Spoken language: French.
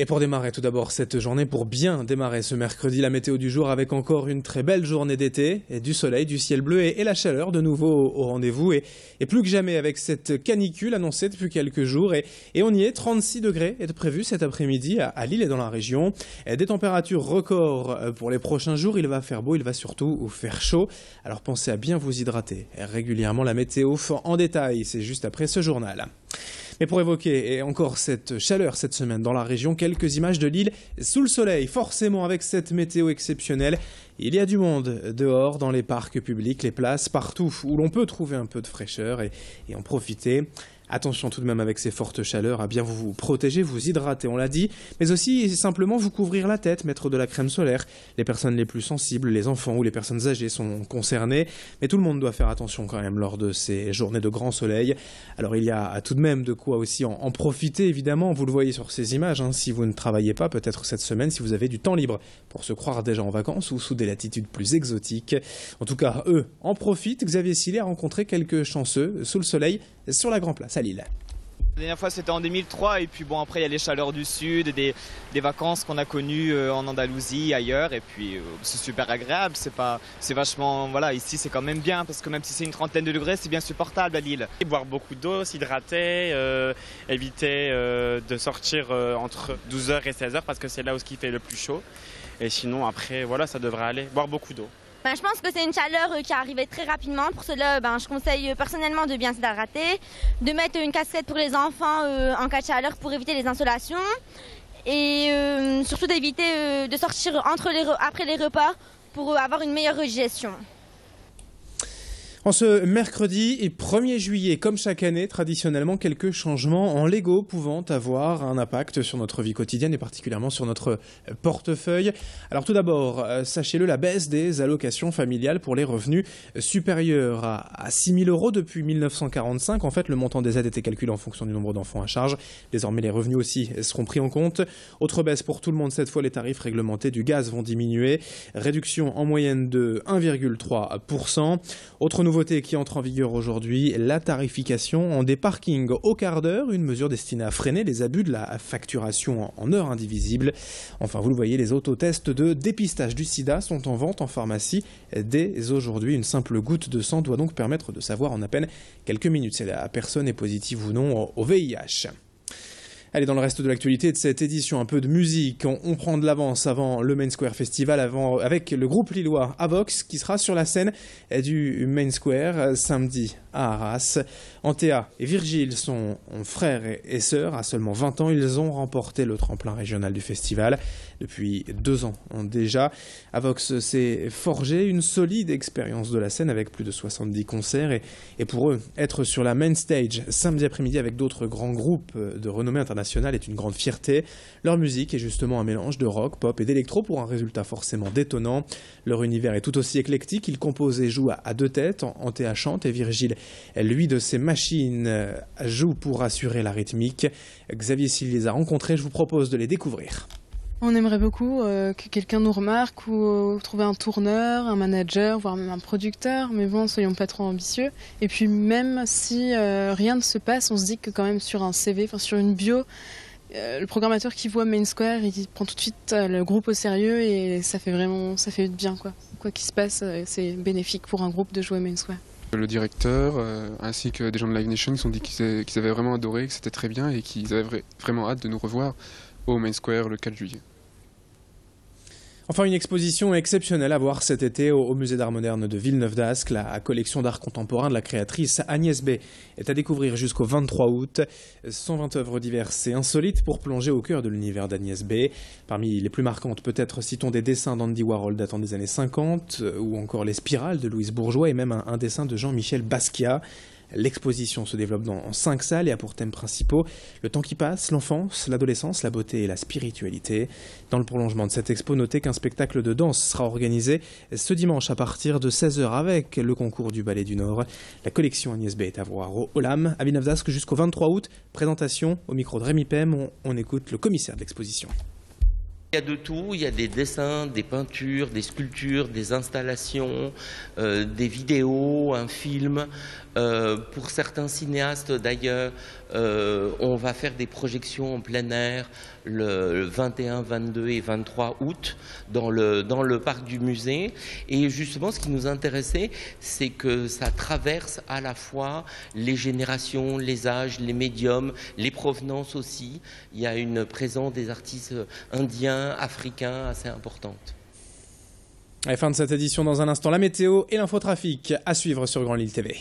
Et pour démarrer tout d'abord cette journée, pour bien démarrer ce mercredi, la météo du jour avec encore une très belle journée d'été, et du soleil, du ciel bleu et la chaleur de nouveau au rendez-vous. Et plus que jamais avec cette canicule annoncée depuis quelques jours. Et on y est, 36 degrés est prévu cet après-midi à Lille et dans la région. Des températures records pour les prochains jours, il va faire beau, il va surtout faire chaud. Alors pensez à bien vous hydrater régulièrement. La météo en détail, c'est juste après ce journal. Mais pour évoquer encore cette chaleur cette semaine dans la région, quelques images de Lille sous le soleil, forcément avec cette météo exceptionnelle. Il y a du monde dehors, dans les parcs publics, les places, partout où l'on peut trouver un peu de fraîcheur et en profiter. Attention tout de même avec ces fortes chaleurs à bien vous protéger, vous hydrater, on l'a dit, mais aussi simplement vous couvrir la tête, mettre de la crème solaire. Les personnes les plus sensibles, les enfants ou les personnes âgées sont concernées, mais tout le monde doit faire attention quand même lors de ces journées de grand soleil. Alors il y a tout de même de quoi aussi en profiter évidemment, vous le voyez sur ces images, si vous ne travaillez pas peut-être cette semaine, si vous avez du temps libre pour se croire déjà en vacances ou sous des latitudes plus exotiques. En tout cas, eux en profitent. Xavier Sillet a rencontré quelques chanceux sous le soleil sur la Grand Place à Lille. La dernière fois c'était en 2003 et puis bon après il y a les chaleurs du sud, des vacances qu'on a connues en Andalousie, ailleurs et puis c'est super agréable, c'est vachement, voilà, ici c'est quand même bien parce que même si c'est une trentaine de degrés c'est bien supportable à Lille. Et boire beaucoup d'eau, s'hydrater, éviter de sortir entre 12h et 16h parce que c'est là où il fait le plus chaud et sinon après voilà ça devrait aller, boire beaucoup d'eau. Je pense que c'est une chaleur qui arrivait très rapidement. Pour cela, je conseille personnellement de bien s'hydrater, de mettre une casquette pour les enfants en cas de chaleur pour éviter les insolations et surtout d'éviter de sortir après les repas pour avoir une meilleure digestion. En ce mercredi 1er juillet, comme chaque année, traditionnellement, quelques changements en Lego pouvant avoir un impact sur notre vie quotidienne et particulièrement sur notre portefeuille. Alors tout d'abord, sachez-le, la baisse des allocations familiales pour les revenus supérieurs à 6 000 € depuis 1945. En fait, le montant des aides était calculé en fonction du nombre d'enfants à charge. Désormais, les revenus aussi seront pris en compte. Autre baisse pour tout le monde, cette fois, les tarifs réglementés du gaz vont diminuer. Réduction en moyenne de 1,3%. Autre nouveauté qui entre en vigueur aujourd'hui, la tarification en des parkings au quart d'heure, une mesure destinée à freiner les abus de la facturation en heures indivisibles. Enfin, vous le voyez, les autotests de dépistage du sida sont en vente en pharmacie dès aujourd'hui. Une simple goutte de sang doit donc permettre de savoir en à peine quelques minutes si la personne est positive ou non au VIH. Allez, dans le reste de l'actualité de cette édition, un peu de musique. On prend de l'avance avant le Main Square Festival avec le groupe lillois Avox qui sera sur la scène du Main Square samedi à Arras. Antea et Virgile sont frères et sœurs. À seulement 20 ans, ils ont remporté le tremplin régional du festival. Depuis 2 ans déjà, Avox s'est forgé une solide expérience de la scène avec plus de 70 concerts. Et pour eux, être sur la main stage samedi après-midi avec d'autres grands groupes de renommée internationale est une grande fierté. Leur musique est justement un mélange de rock, pop et d'électro pour un résultat forcément détonnant. Leur univers est tout aussi éclectique. Ils composent et jouent à deux têtes. Antea chante et Virgile, lui, de ses machines, joue pour assurer la rythmique. Xavier Sillet les a rencontrés. Je vous propose de les découvrir. On aimerait beaucoup que quelqu'un nous remarque ou trouver un tourneur, un manager, voire même un producteur, mais bon, soyons pas trop ambitieux. Et puis même si rien ne se passe, on se dit que quand même sur un CV, sur une bio, le programmateur qui voit Main Square, il prend tout de suite le groupe au sérieux et ça fait bien quoi. Quoi qu'il se passe, c'est bénéfique pour un groupe de jouer Main Square. Le directeur ainsi que des gens de Live Nation ils ont dit qu'ils avaient vraiment adoré, que c'était très bien et qu'ils avaient vraiment hâte de nous revoir au Main Square le 4 juillet. Enfin, une exposition exceptionnelle à voir cet été au Musée d'Art Moderne de Villeneuve-d'Ascq. La collection d'art contemporain de la créatrice Agnès B est à découvrir jusqu'au 23 août. 120 œuvres diverses et insolites pour plonger au cœur de l'univers d'Agnès B. Parmi les plus marquantes, peut-être citons des dessins d'Andy Warhol datant des années 50 ou encore les spirales de Louise Bourgeois et même un dessin de Jean-Michel Basquiat. L'exposition se développe dans 5 salles et a pour thèmes principaux le temps qui passe, l'enfance, l'adolescence, la beauté et la spiritualité. Dans le prolongement de cette expo, notez qu'un spectacle de danse sera organisé ce dimanche à partir de 16h avec le concours du Ballet du Nord. La collection Agnès B est à voir au Olam, à Villeneuve-d'Ascq jusqu'au 23 août. Présentation au micro de Rémi Pem. On écoute le commissaire de l'exposition. Il y a de tout, il y a des dessins, des peintures, des sculptures, des installations, des vidéos, un film. Pour certains cinéastes d'ailleurs, on va faire des projections en plein air le 21, 22 et 23 août dans le parc du musée. Et justement, ce qui nous intéressait, c'est que ça traverse à la fois les générations, les âges, les médiums, les provenances aussi. Il y a une présence des artistes indiens, africains assez importante. À la fin de cette édition, dans un instant, la météo et l'infotrafic à suivre sur Grand Lille TV.